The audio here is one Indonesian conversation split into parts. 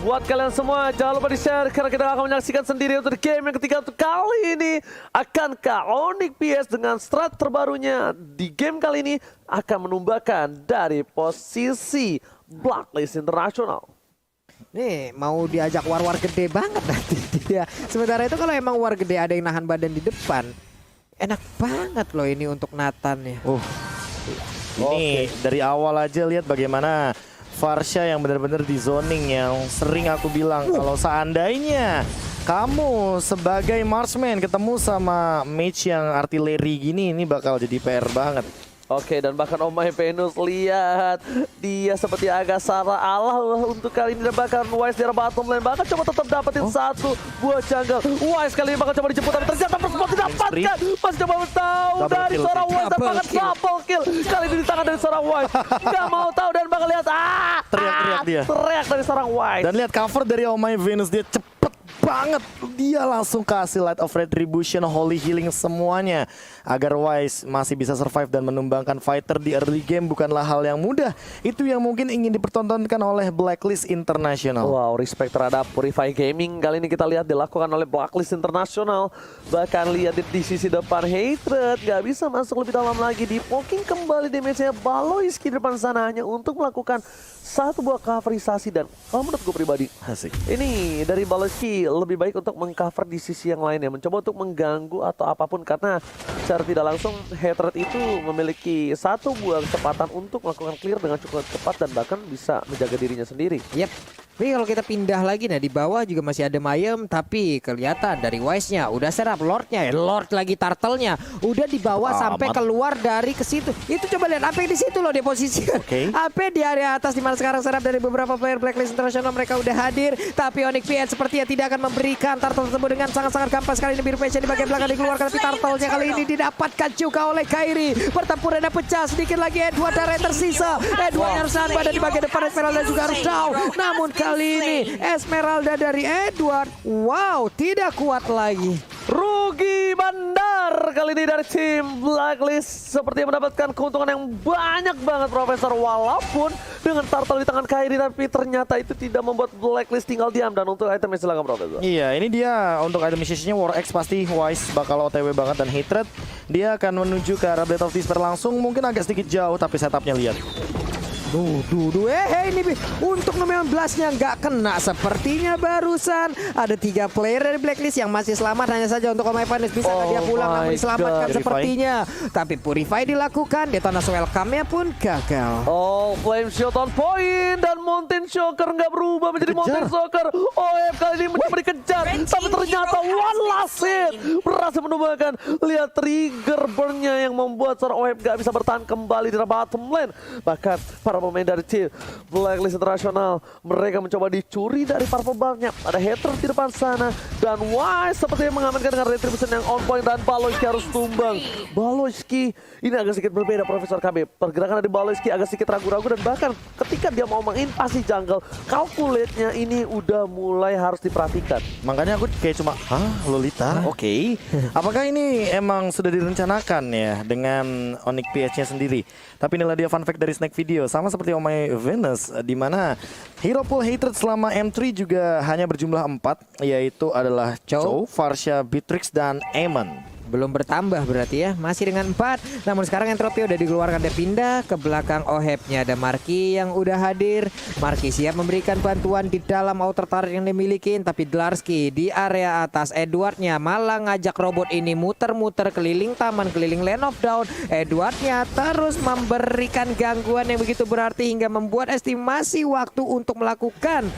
Buat kalian semua, jangan lupa di-share karena kita akan menyaksikan sendiri untuk game yang ketiga untuk kali ini. Akankah Onyx PS dengan strat terbarunya di game kali ini akan menumbangkan dari posisi Blacklist International? Nih mau diajak war-war gede banget nanti dia. Sementara itu kalau emang war gede ada yang nahan badan di depan, enak banget loh ini untuk Nathan ya. Ini dari awal aja lihat bagaimana Farsha yang benar-benar di zoning yang sering aku bilang kalau seandainya kamu sebagai marksman ketemu sama mage yang artileri gini, ini bakal jadi PR banget. Oke, dan bahkan Omai Venus lihat dia seperti agak salah Allah untuk kali ini, dan bahkan Wise di bottom lane bahkan coba tetap dapetin satu buah jungle. Wise kali ini bakal coba dijemput tapi ternyata sempat didapatkan. Masih coba tahu dari seorang Wise dan bahkan double kill kali ini di tangan dari seorang Wise. Gak mau tahu dan bakal lihat teriak-teriak dia. Teriak dari seorang Wise. Dan lihat cover dari Omai Venus, dia cepet banget, dia langsung kasih Light of Retribution, Holy Healing semuanya agar Wise masih bisa survive dan menumbangkan fighter di early game bukanlah hal yang mudah. Itu yang mungkin ingin dipertontonkan oleh Blacklist International. Wow, respect terhadap Purify Gaming kali ini kita lihat dilakukan oleh Blacklist International. Bahkan lihat di sisi depan Hatred gak bisa masuk lebih dalam lagi, di poking kembali damage-nya Baloyski di depan sana hanya untuk melakukan satu buah coverisasi. Dan kalau menurut gue pribadi, Asik. ini dari Baloyski lebih baik untuk mengcover di sisi yang lainnya, mencoba untuk mengganggu atau apapun, karena secara tidak langsung Hatred itu memiliki satu buah kecepatan untuk melakukan clear dengan cukup cepat dan bahkan bisa menjaga dirinya sendiri. Yep. Tapi kalau kita pindah lagi, nah di bawah juga masih ada Mayem, tapi kelihatan dari Wise-nya udah serap Lord-nya, Lord lagi turtle-nya udah dibawa sampai keluar dari ke situ. Itu coba lihat apa di situ loh, di posisi. Apa di area atas, di mana sekarang serap dari beberapa player Blacklist International, mereka udah hadir, tapi Onyx PS sepertinya tidak akan memberikan turtle tersebut dengan sangat-sangat gampang sekali. Ini Biru Passion di bagian belakang dikeluarkan, tapi turtle-nya kali ini didapatkan juga oleh Kairi. Pertempurannya pecah, sedikit lagi Edward dan Ray tersisa. Edward harus nahan badan di bagian depan, Esmeralda juga harus down. Namun kali ini Esmeralda dari Edward, wow, tidak kuat lagi. Rugi bandar kali ini dari tim Blacklist, seperti mendapatkan keuntungan yang banyak banget Profesor, walaupun dengan turtle di tangan Kairi, tapi ternyata itu tidak membuat Blacklist tinggal diam. Dan untuk itemnya silakan Profesor. Iya, ini dia untuk item missionnya War X pasti Wise bakal OTW banget, dan Hatred dia akan menuju ke arah Blade of Despair langsung, mungkin agak sedikit jauh tapi setupnya lihat. Ini untuk nomor 11-nya nggak kena sepertinya barusan. Ada 3 player dari Blacklist yang masih selamat, hanya saja untuk Omai Venus bisa dia pulang namun diselamatkan sepertinya. Tapi Purify dilakukan, Detonas welcome-nya pun gagal. Flame Shot on point, dan Mountain Shocker nggak berubah menjadi Mountain Shocker. OF kali ini mencoba dikejar, tapi ternyata one last hit berhasil menumbangkan. Lihat trigger burn-nya yang membuat seorang OF nggak bisa bertahan kembali di bottom lane. Bahkan para pemain dari tim Blacklist International, mereka mencoba dicuri dari purple buff-nya. Ada Hatred di depan sana, dan Wise sepertinya mengamankan dengan retribution yang on point, dan Baloyski harus tumbang. Baloyski ini agak sedikit berbeda Profesor KB. Pergerakan dari Baloyski agak sedikit ragu-ragu, dan bahkan ketika dia mau menginvasi jungle, calculate-nya ini udah mulai harus diperhatikan. Makanya aku kayak cuma, Lolita? Oke. Apakah ini emang sudah direncanakan ya dengan Onyx PS-nya sendiri? Tapi inilah dia fun fact dari Snack Video, sama seperti Omai Venus, di mana hero pool Hatred selama M3 juga hanya berjumlah 4, yaitu adalah Chow, Farsha, Beatrix, dan Amon. Belum bertambah berarti ya, masih dengan 4. Namun sekarang Entropy udah dikeluarkan dan pindah ke belakang Ohep-nya. Ada Marky yang udah hadir. Marky siap memberikan bantuan di dalam outer turret yang dimiliki, tapi Dlarsky di area atas. Edwardnya malah ngajak robot ini muter-muter keliling taman, keliling Land of Dawn. Edwardnya terus memberikan gangguan yang begitu berarti hingga membuat estimasi waktu untuk melakukan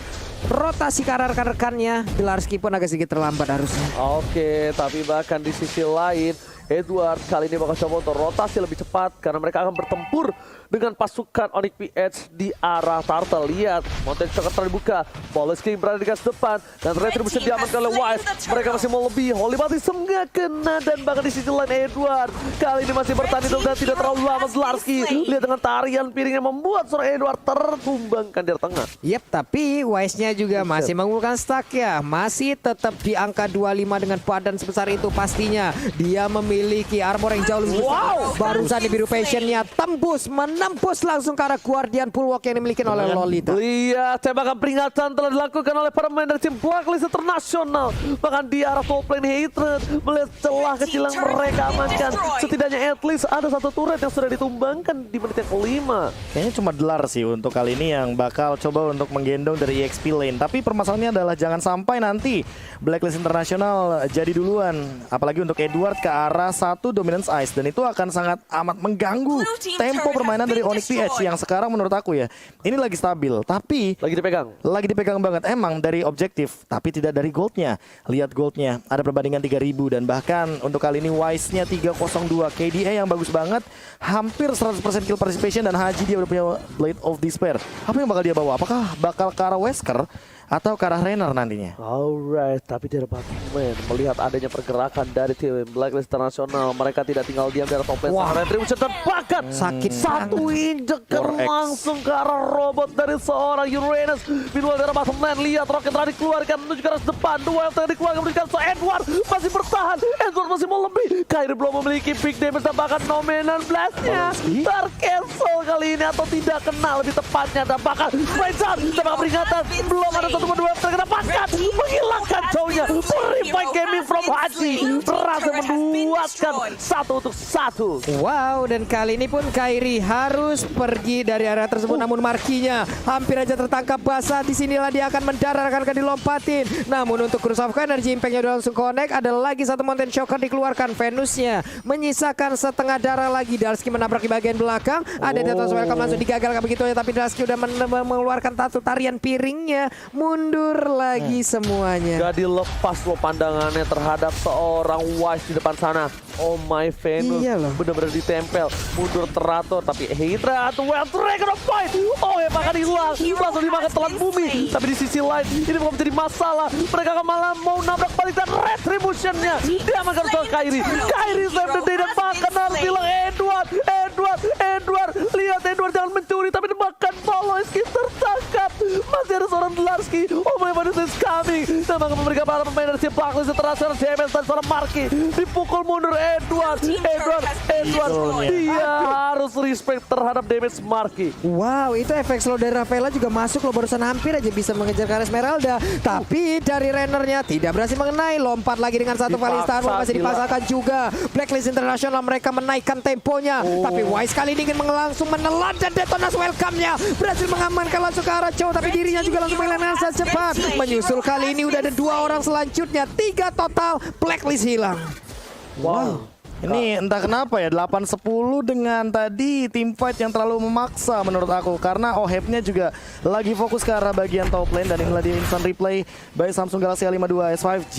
rotasi ke rekan-rekannya. Dlarsky pun agak sedikit terlambat harusnya. Oke, tapi bahkan di sisi lain Edward kali ini bakal coba untuk rotasi lebih cepat, karena mereka akan bertempur dengan pasukan Onyx PH di arah turtle. Lihat, Mountain Shocker terbuka, Baloyski berada di garis depan, dan retribution diamankan oleh Wise. Mereka masih mau lebih, Holy Baptism nggak kena, dan bahkan di sisi lain Edward kali ini masih bertahan hidup dan tidak terlalu lama. Dlarsky lihat dengan tarian piringnya membuat seorang Edward tertumbangkan di tengah. Yep, tapi Wise-nya juga masih mengumpulkan stack ya, masih tetap di angka 25 dengan badan sebesar itu. Pastinya dia memiliki armor yang jauh lebih besar. Barusan di Biru Passion-nya tembus menembus langsung ke arah Guardian Bulwark yang dimiliki oleh Lolita. Lihat, tembakan peringatan telah dilakukan oleh para pemain dari tim Blacklist International. Bahkan di arah top lane Hatred melihat celah kecil yang mereka amankan. Setidaknya at least ada satu turret yang sudah ditumbangkan di menit yang kelima. Kayaknya cuma Delar sih untuk kali ini yang bakal coba untuk menggendong dari EXP lane. Tapi permasalahannya adalah jangan sampai nanti Blacklist International jadi duluan. Apalagi untuk Edward ke arah satu Dominance Ice. Dan itu akan sangat amat mengganggu tempo permainan dari Onyx PH yang sekarang menurut aku ya, ini lagi stabil. Tapi lagi dipegang banget emang dari objektif, tapi tidak dari goldnya. Lihat goldnya, ada perbandingan 3000 dan bahkan untuk kali ini Wise-nya 302. KDA yang bagus banget, hampir 100% kill participation dan Haji dia udah punya Blade of Despair. Apa yang bakal dia bawa? Apakah bakal ke arah Wesker atau ke arah Renner nantinya? Alright, tapi di depan melihat adanya pergerakan dari tim Blacklist International, mereka tidak tinggal diam dari top lane. Retribution dan bahkan sakit satu injekan langsung ke arah robot dari seorang Uranus. Meanwhile dari bottom lane, lihat roket telah dikeluarkan menuju ke arah depan. Dua yang tadi dikeluarkan menuju ke Edward masih bertahan. Edward masih mau lebih. Kyrie belum memiliki big damage dan bahkan Nomenan Blast-nya tercancel kali ini atau tidak kena lebih tepatnya. Dan bahkan Sprinter, tembakan peringatan belum ada satu dua terdapatkan, menghilangkan jauhnya. Purify gaming from Haji berhasil menduatkan 1-1. Wow, dan kali ini pun Kyrie harus pergi dari area tersebut, namun markinya hampir aja tertangkap basah. Disinilah dia akan mendarat, akan dilompatin. Namun untuk Curse of Energy, impact-nya udah langsung connect. Ada lagi satu Mountain Shocker dikeluarkan. Venusnya menyisakan setengah darah lagi. Darski menabrak di bagian belakang. Ada Death's Welcome langsung digagalkan begitu ya, tapi Darski udah mengeluarkan satu tarian piringnya. Mundur lagi semuanya. Gak dilepas loh pandangannya terhadap seorang Wise di depan sana. Oh my Venus, benar-benar ditempel, mundur teratur, tapi Hydra atau Well Dragon of Fight. Oh ya bahkan hilang, langsung dimakan telan bumi. Tapi di sisi lain ini bukan menjadi masalah. Mereka akan malah mau nabrak balik dan Retribution-nya diamankan oleh Kyrie. Kyrie save the day dan bahkan harus bilang Edward, lihat Edward jangan mencuri, tapi dimakan Poloski tertangkap. Masih ada seorang Delarski. Oh my Venus is coming. Dan bahkan memberikan para pemain dari tim Blacklist International damage dan seorang Marky dipukul mundur. Edward, dia harus respect terhadap damage Marky. Wow, itu efek slow dari Rafaela juga masuk loh, barusan hampir aja bisa mengejar ke Esmeralda. Tapi dari Rennernya tidak berhasil mengenai, lompat lagi dengan satu Valistan masih dipasangkan juga. Blacklist International mereka menaikkan temponya. Tapi Wise kali ini ingin langsung menelan dan Detonas welcome-nya berhasil mengamankan langsung ke arah Chow, tapi dirinya juga langsung menghilangkan cepat. Menyusul kali ini udah ada 2 orang selanjutnya, 3 total. Blacklist hilang. Wow. Ini entah kenapa ya 8-10 dengan tadi team fight yang terlalu memaksa menurut aku, karena Oheb-nya juga lagi fokus ke arah bagian top lane. Dan inilah dia instant replay by Samsung Galaxy A52 S5G.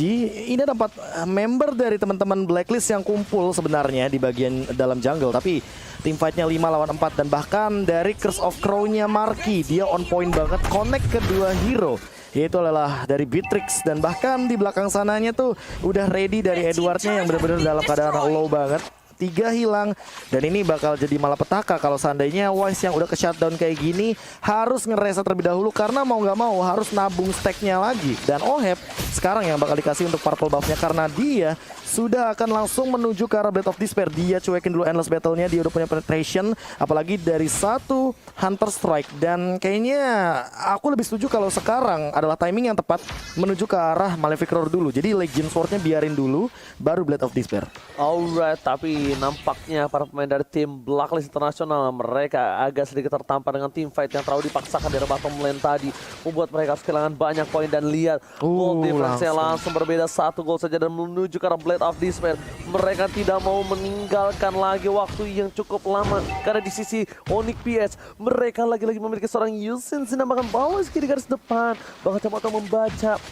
Ini dapat member dari teman-teman Blacklist yang kumpul sebenarnya di bagian dalam jungle, tapi team fight-nya 5 lawan 4 dan bahkan dari Curse of Crow-nya Marky dia on point banget, connect kedua hero yaitu adalah dari Beatrix, dan bahkan di belakang sananya tuh udah ready dari Edwardnya yang benar-benar dalam keadaan low banget. 3 hilang, dan ini bakal jadi malapetaka kalau seandainya Wise yang udah ke shutdown kayak gini harus ngereset terlebih dahulu, karena mau nggak mau harus nabung stacknya lagi. Dan Oheb sekarang yang bakal dikasih untuk purple buffnya, karena dia sudah akan langsung menuju ke arah Blade of Despair. Dia cuekin dulu Endless Battle-nya, dia udah punya penetration, apalagi dari satu Hunter Strike. Dan kayaknya aku lebih setuju kalau sekarang adalah timing yang tepat menuju ke arah Malefic Roar dulu. Jadi Legion Sword-nya biarin dulu, baru Blade of Despair. Alright, tapi nampaknya para pemain dari tim Blacklist International mereka agak sedikit tertampar dengan tim fight yang terlalu dipaksakan dari bottom lane tadi, membuat mereka kehilangan banyak poin. Dan lihat goal difference-nya langsung berbeda 1 gol saja dan menuju ke arah Blade of Despair. Mereka tidak mau meninggalkan lagi waktu yang cukup lama, karena di sisi Onyx PH mereka lagi-lagi memiliki seorang Yusin sinamakan Poloski di garis depan. Bahkan coba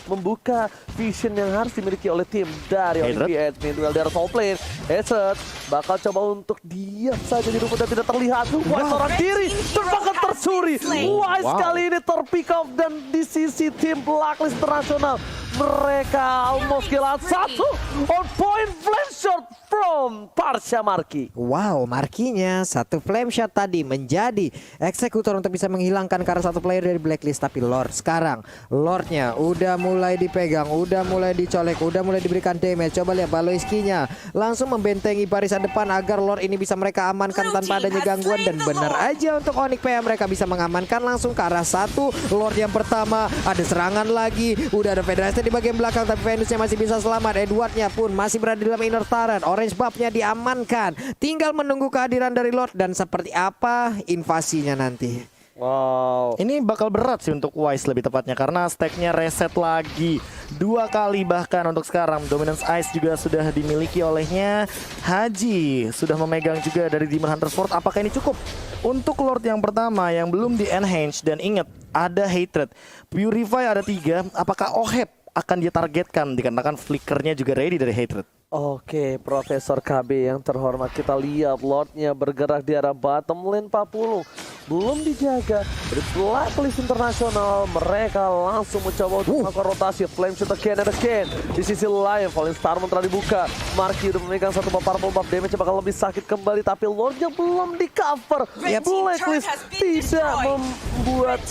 membuka vision yang harus dimiliki oleh tim dari Onyx PH. Meanwhile dari top lane Headset bakal coba untuk diam saja di rumput dan tidak terlihat. Wise seorang diri terbakar tersuri. Wise kali ini terpick off, dan di sisi tim Blacklist International mereka almost kehilangan satu on point flame shot from Parsha Marky. Wow, Markinya satu flame shot tadi menjadi eksekutor untuk bisa menghilangkan karena satu player dari blacklist. Tapi Lord sekarang, Lordnya udah mulai dipegang, udah mulai dicolek, udah mulai diberikan damage. Coba lihat Baloiskinya langsung membentengi barisan depan agar Lord ini bisa mereka amankan tanpa adanya gangguan. Dan benar aja untuk Onyx PA mereka bisa mengamankan langsung ke arah satu Lord yang pertama. Ada serangan lagi, udah ada Federasi di bagian belakang tapi Venusnya masih bisa selamat. Edwardnya pun masih berada di dalam inner turret. Orange buffnya diamankan, tinggal menunggu kehadiran dari Lord dan seperti apa invasinya nanti. Wow. Ini bakal berat sih untuk Wise lebih tepatnya karena stacknya reset lagi 2 kali bahkan untuk sekarang. Dominance Ice juga sudah dimiliki olehnya. Haji sudah memegang juga dari Demon Hunter Sword. Apakah ini cukup untuk Lord yang pertama yang belum di enhance? Dan ingat ada Hatred, Purify ada 3. Apakah Oheb akan dia targetkan dikarenakan flickernya juga ready dari Hatred? Oke, Profesor KB yang terhormat, kita lihat Lordnya bergerak di arah bottom lane 40. Belum dijaga dari Blacklist Internasional. Mereka langsung mencoba untuk melakukan rotasi. Flame shot again and again. Di sisi lain, Falling Starman telah dibuka. Marky udah memegang satu powerful buff. Damage bakal lebih sakit kembali. Tapi Lordnya belum di cover. Blacklist tidak membuat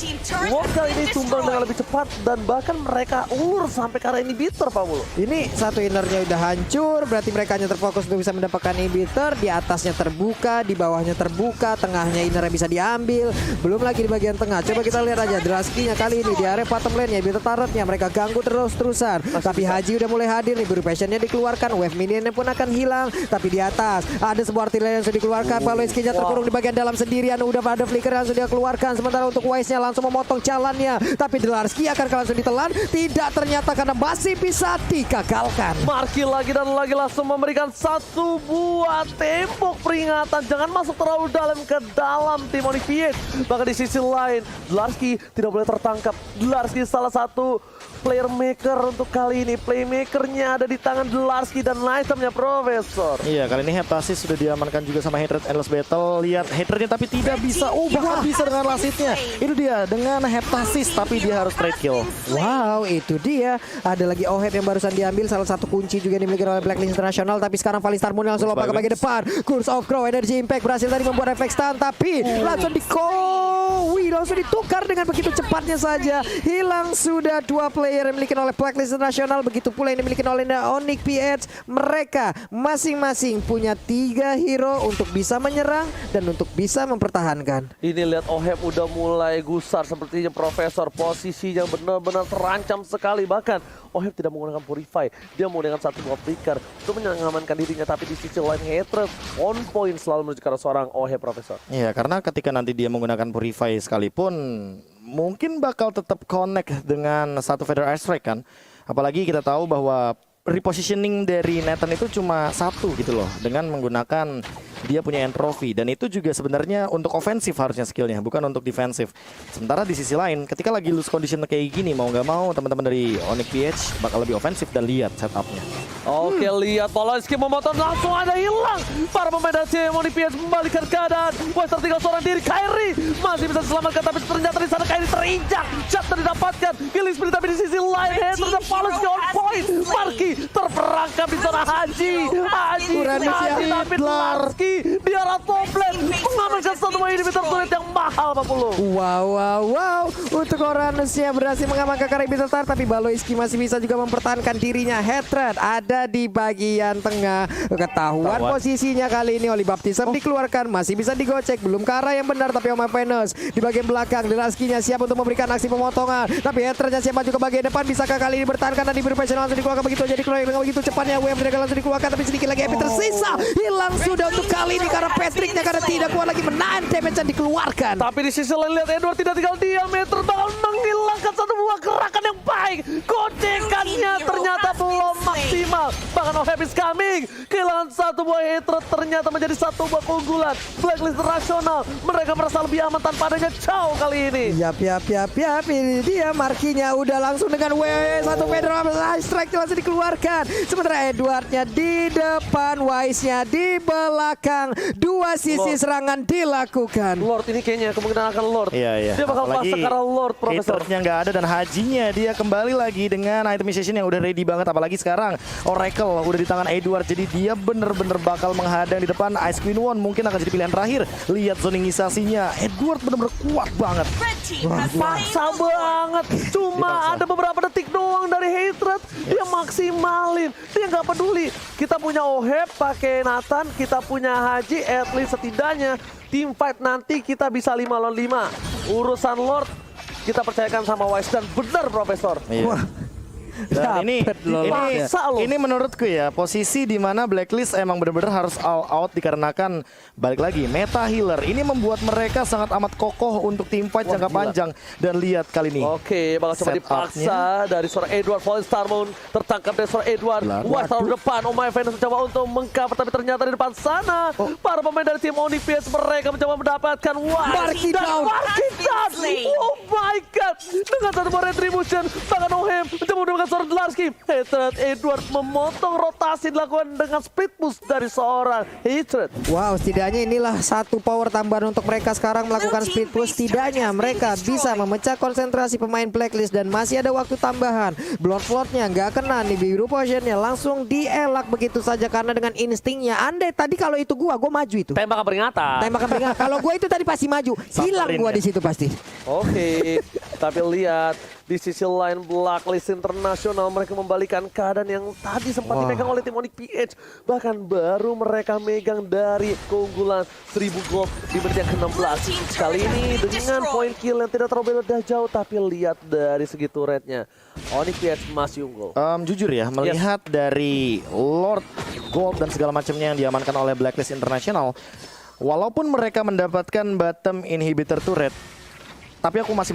Lord kali ini tumbang dengan lebih cepat. Dan bahkan mereka ulur sampai ke arah inhibitor, Pak Mulu. Ini satu innernya udah hancur, berarti mereka hanya terfokus untuk bisa mendapatkan inhibitor. Di atasnya terbuka, di bawahnya terbuka, tengahnya innernya bisa diambil. Belum lagi di bagian tengah. Coba kita lihat aja Draskinya kali ini di area bottom lane-nya, inhibitor turretnya mereka ganggu terus-terusan. Tapi Haji udah mulai hadir nih, Buru Passion-nya dikeluarkan, wave minionnya pun akan hilang. Tapi di atas ada sebuah artileri yang sudah dikeluarkan. Baloiskinya terkurung di bagian dalam sendirian, udah ada flicker yang sudah dikeluarkan. Sementara untuk Wise-nya langsung memotong jalannya. Tapi Delarski akan langsung ditelan. Tidak ternyata karena masih bisa digagalkan. Marky lagi dan lagi langsung memberikan satu buah tembok peringatan. Jangan masuk terlalu dalam ke dalam tim Onyx PH. Bahkan di sisi lain, Delarski tidak boleh tertangkap. Delarski salah satu player maker untuk kali ini. Playmakernya ada di tangan Delarski dan itemnya Profesor. Iya, kali ini Heptasis sudah diamankan juga sama Hatred Endless Battle. Lihat Hatrednya tapi tidak bisa. Bahkan bisa dengan lasitnya. Itu dia dengan Heptasis tapi dia harus trade kill. Wow, itu dia. Ada lagi Oheb yang barusan diambil. Salah satu kunci juga dimiliki oleh Blacklist Internasional. Tapi sekarang Falling Star Moon langsung lompat ke bagian depan. Curse of Crow, Energy Impact berhasil tadi membuat efek stun. Tapi langsung langsung ditukar dengan begitu cepatnya saja. Hilang sudah 2 player yang dimiliki oleh Blacklist Internasional. Begitu pula yang dimiliki oleh Onyx PH. Mereka masing-masing punya 3 hero untuk bisa menyerang dan untuk bisa mempertahankan. Ini lihat Oheb udah mulai gusar sepertinya Profesor. Posisinya benar-benar terancam sekali. Bahkan Oheb tidak menggunakan Purify. Dia menggunakan satu buah flicker untuk mengamankan dirinya. Tapi di sisi lain Hatred on point selalu menuju ke arah seorang Oheb, Profesor. Iya, karena ketika nanti dia menggunakan Purify sekalipun mungkin bakal tetap connect dengan satu Feather Airstrike kan. Apalagi kita tahu bahwa repositioning dari Nathan itu cuma 1 gitu loh, dengan menggunakan dia punya entropy, dan itu juga sebenarnya untuk ofensif harusnya skillnya, bukan untuk defensif. Sementara di sisi lain, ketika lagi lose condition kayak gini, mau nggak mau teman-teman dari Onyx PH bakal lebih ofensif. Dan lihat setupnya. Oke, lihat Baloiski memotong, langsung ada hilang. Para pemain dari tim Onyx PH membalikan keadaan. Wes tertinggal seorang diri. Kyrie masih bisa diselamatkan, tapi ternyata di sana Kyrie terinjak. Shot didapatkan. Killing spree, tapi di sisi lain Hatred Baloiski on point. Marky terperangkap di zona Haji. Haji tapi Delarski di arah top lane mengamankan satu inhibitor turret yang mahal 40. Wow. Untuk Oranusnya berhasil mengamankan inhibitor turret, tapi Baloiski masih bisa juga mempertahankan dirinya. Hatred ada di bagian tengah. Ketahuan posisinya kali ini oleh Baptism dikeluarkan, masih bisa digocek, belum ke arah yang benar. Tapi Oma Venus di bagian belakang, Delarskinya siap untuk memberikan aksi pemotongan. Tapi Hatrednya siap maju ke bagian depan. Bisakah kali ini bertahankan dan diberi passion langsung dikeluarkan begitu aja, dikeluarkan dengan begitu cepatnya. WM langsung dikeluarkan, tapi sedikit lagi Epic tersisa. Hilang sudah untuk kali ini karena Patricknya karena tidak kuat lagi menahan damage yang dikeluarkan. Tapi di sisi lain lihat Edward tidak tinggal diam. Meter bakal menghilangkan satu buah gerakan yang baik. Gocekannya ternyata belum maksimal. Bahkan Oheb is coming. kehilangan satu buah hatred ternyata menjadi satu buah keunggulan Blacklist International. Mereka merasa lebih aman tanpa adanya Chow kali ini. Yap. Ini dia markinya udah langsung dengan W1 Pedro strike langsung dikeluarkan. Sementara Edwardnya di depan, Wise-nya di belakang. Dua sisi serangan dilakukan. Lord ini kayaknya kemungkinan akan Lord. Iya. Dia bakal Apalagi pasang karena Lord, Profesor. hatersnya nggak ada dan hajinya dia kembali lagi dengan itemization yang udah ready banget. Apalagi sekarang Oracle udah di tangan Edward. Jadi dia bener-bener bakal menghadang di depan. Ice Queen One mungkin akan jadi pilihan terakhir. Lihat zoningisasinya. Edward bener-bener kuat banget. Paksa banget. Cuma ada beberapa detik doang dari hatred. Dia maksimalin. Dia nggak peduli. Kita punya Oheb pakai Nathan. Kita punya Haji. At least setidaknya team fight nanti kita bisa 5 lawan 5. Urusan Lord kita percayakan sama Wise dan benar Profesor. Iya. Dan ini menurutku ya posisi di mana Blacklist emang benar-benar harus all out dikarenakan balik lagi meta healer ini membuat mereka sangat amat kokoh untuk tim fight jangka panjang. Dan lihat kali ini. Oke, bakal coba dipaksa dari seorang Edward. Fallen Star Moon tertangkap dari seorang Edward. Wah, taruh depan. Oh my Venus mencoba untuk mengcover tapi ternyata di depan sana para pemain dari tim Onyx PS mereka mencoba mendapatkan Marky down. Oh my god. Dengan satu buah retribution bahkan Ohem mencoba mendapatkan seorang Dlarsky. Hatred Edward memotong rotasi dilakukan dengan speed boost dari seorang Hatred. Wow, setidaknya inilah satu power tambahan untuk mereka sekarang melakukan speed push. Setidaknya mereka bisa memecah konsentrasi pemain Blacklist dan masih ada waktu tambahan. Bloodfloodnya nggak kena nih, biru potionnya langsung dielak begitu saja karena dengan instingnya. Andai tadi kalau itu gua maju itu. Tembakan peringatan. Tembakan peringatan. Kalau gua itu tadi pasti maju, hilang gua di situ pasti. Oke, tapi lihat di sisi lain Blacklist International mereka membalikan keadaan yang tadi sempat dipegang oleh tim Onyx PH. Bahkan baru mereka megang dari keunggulan 1000 gold di menit yang ke-16. Kali ini dengan poin kill yang tidak terlalu beda jauh, tapi lihat dari segi turretnya Onyx PH masih unggul. Jujur ya, melihat dari Lord Gold dan segala macamnya yang diamankan oleh Blacklist International, walaupun mereka mendapatkan bottom inhibitor turret, tapi aku masih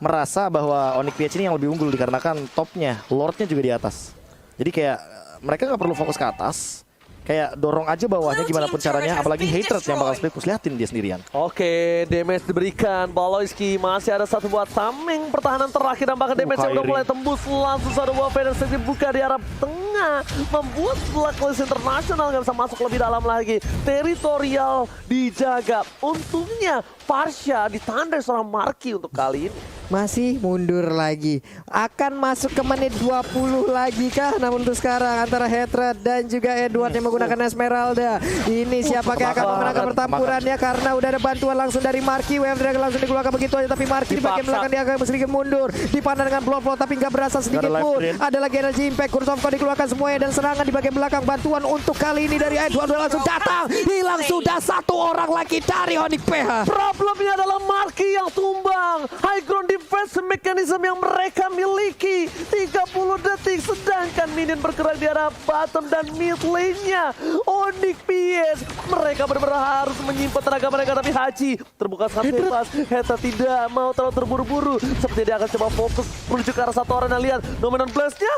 merasa bahwa Onyx PH ini yang lebih unggul dikarenakan topnya, Lordnya juga di atas. Jadi kayak mereka nggak perlu fokus ke atas, kayak dorong aja bawahnya gimana pun caranya, apalagi hatred yang bakal split push, liatin dia sendirian. Oke, damage diberikan Baloyski, masih ada satu buat tameng pertahanan terakhir dan bahkan damage yang udah mulai tembus langsung satu buah Venus dibuka di arah tengah, membuat Blacklist International nggak bisa masuk lebih dalam lagi. Teritorial dijaga, untungnya Farsha ditandai seorang Marky untuk kali ini. Masih mundur lagi. Akan masuk ke menit 20 lagi kah? Namun untuk sekarang antara Hatred dan juga Edward yang menggunakan Esmeralda. Ini siapakah yang akan memenangkan pertempurannya karena udah ada bantuan langsung dari Marky. Wave Dragon langsung dikeluarkan begitu aja, tapi Marky di bagian belakang dia agak sedikit mundur. Dipandang dengan Bloodflood tapi nggak berasa sedikit pun. Ada lagi energy impact. Kursovko dikeluarkan semuanya dan serangan di bagian belakang. Bantuan untuk kali ini dari Edward langsung datang. Hilang sudah satu orang lagi dari Onyx PH. Problemnya adalah Marky yang tumbang. High ground defense mechanism yang mereka miliki 30 detik, sedangkan minion bergerak di arah bottom dan mid lane-nya Onyx PS. Mereka benar-benar harus menyimpan tenaga mereka, tapi Haji terbuka sangat bebas. Heta tidak mau terlalu terburu-buru, seperti dia akan coba fokus menuju ke arah satu orang. Dan lihat Dominant Blast-nya,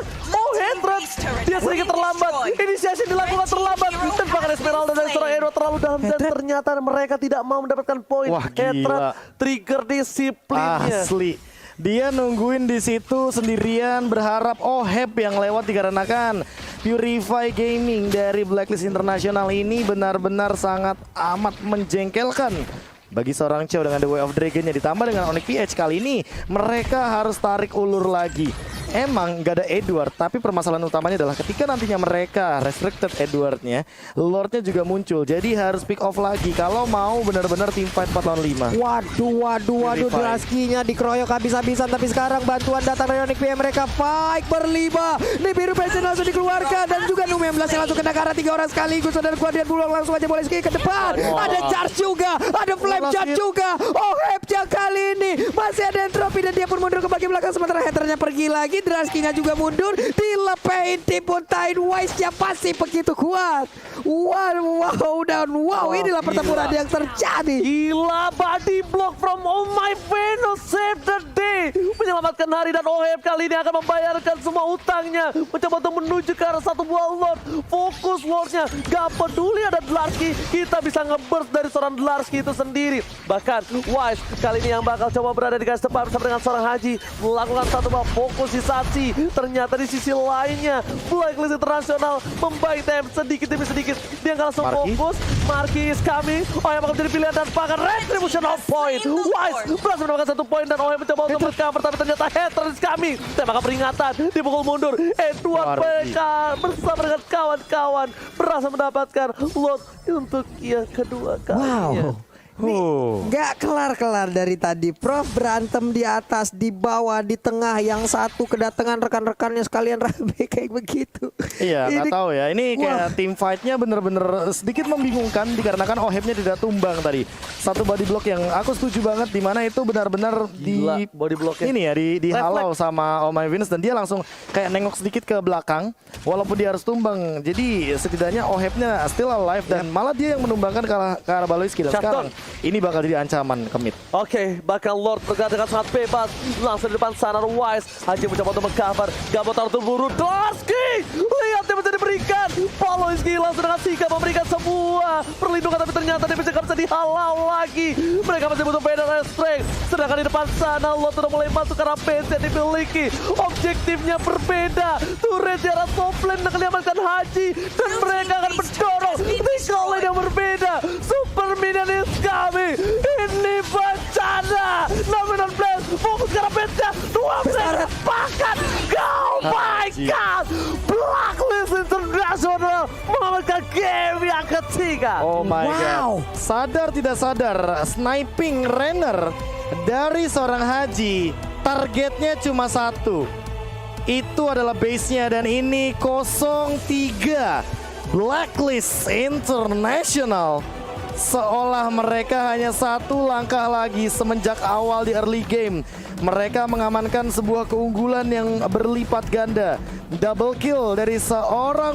Hatred dia sedikit terlambat, inisiasi dilakukan terlambat, dan bahkan Esmeralda dan seorang Hero terlalu dalam dan ternyata mereka tidak mau mendapatkan poin. Hatred trigger disiplinnya. Asli. Dia nungguin di situ sendirian berharap Oheb yang lewat dikarenakan Purify Gaming dari Blacklist International ini benar-benar sangat amat menjengkelkan bagi seorang Chow dengan The Way of Dragon-nya ditambah dengan Onyx PH. Kali ini mereka harus tarik ulur lagi. Emang gak ada Edward, tapi permasalahan utamanya adalah ketika nantinya mereka restricted Edwardnya, Lordnya juga muncul. Jadi harus pick off lagi kalau mau benar-benar team fight 4 lawan 5. Waduh, Dlarsky-nya dikeroyok habis-habisan, tapi sekarang bantuan datang dari Onyx PH. Mereka fight berlima. Nih biru pension langsung dikeluarkan dan juga Num 16 yang langsung kena ke arah 3 orang sekaligus. Saudara Guardian Bulong langsung aja boleh ke depan. Ada charge juga, ada flame charge juga. Oheb kali ini masih ada entropy dan dia pun mundur ke bagian belakang sementara Haternya pergi lagi. lagi, Draskinya juga mundur, dilepehin Tipuntain. Wise-nya pasti begitu kuat. Wow, dan inilah pertempuran yang terjadi. Gila, body block from Oh My Venus save the day. Menyelamatkan hari dan OHF kali ini akan membayarkan semua utangnya. Mencoba untuk menuju ke arah satu buah Lord. Fokus Lordnya, gak peduli ada Dlarsky. Kita bisa nge-burst dari seorang Dlarsky itu sendiri. Bahkan Wise kali ini yang bakal coba berada di garis depan bersama dengan seorang Haji. Melakukan satu buah fokusisasi. Ternyata di sisi lainnya Blacklist Internasional membaik TM sedikit demi sedikit. Dia nggak langsung fokus. Marky is coming. OHF akan menjadi pilihan dan bahkan retribution of point. Wise berhasil mendapatkan 1 poin dan OHF mencoba untuk recover, tapi ternyata Hater is coming. Tembakan peringatan, dipukul mundur. Edward PK bersama dengan kawan-kawan berhasil mendapatkan loot untuk yang kedua kalinya. Nggak kelar-kelar dari tadi. Prof berantem di atas, di bawah, di tengah. Yang satu kedatangan rekan-rekannya sekalian rame kayak begitu. Iya, nggak tahu ya. Ini kayak team fight-nya bener-bener sedikit membingungkan dikarenakan OHF-nya tidak tumbang tadi. Satu body block yang aku setuju banget, di mana itu benar-benar di body block-nya. Ini ya, dihalau sama Oh My Venus dan dia langsung kayak nengok sedikit ke belakang walaupun dia harus tumbang. Jadi setidaknya OHF-nya still alive dan malah dia yang menumbangkan ke arah Baloyski. Dan sekarang ini bakal jadi ancaman ke mid. Oke, bahkan Lord bergerak dengan sangat bebas. Langsung di depan sana Wise. Haji mencoba untuk meng-cover. Gak mau taruh terburu. Dlarsky! Lihat dia bisa diberikan. Baloyski langsung dengan sigap memberikan sebuah perlindungan. Tapi ternyata dia bisa dihalau lagi. Mereka masih butuh beda strength. Sedangkan di depan sana Lord sudah mulai masuk ke arah base yang dimiliki. Objektifnya berbeda. Turret di arah top lane akan diamankan Haji. Dan mereka akan mendorong di lane yang berbeda. Super minion is coming. Ini bencana. Nominal Blast fokus ke arah base-nya. 2 mereka sepakat. Oh my god. Blacklist International mengamankan game yang ketiga. Oh my god. Sadar tidak sadar, sniping Renner dari seorang Haji. Targetnya cuma 1. Itu adalah base-nya dan ini 0-3. Blacklist International. Seolah mereka hanya 1 langkah lagi semenjak awal di early game. Mereka mengamankan sebuah keunggulan yang berlipat ganda. Double kill dari seorang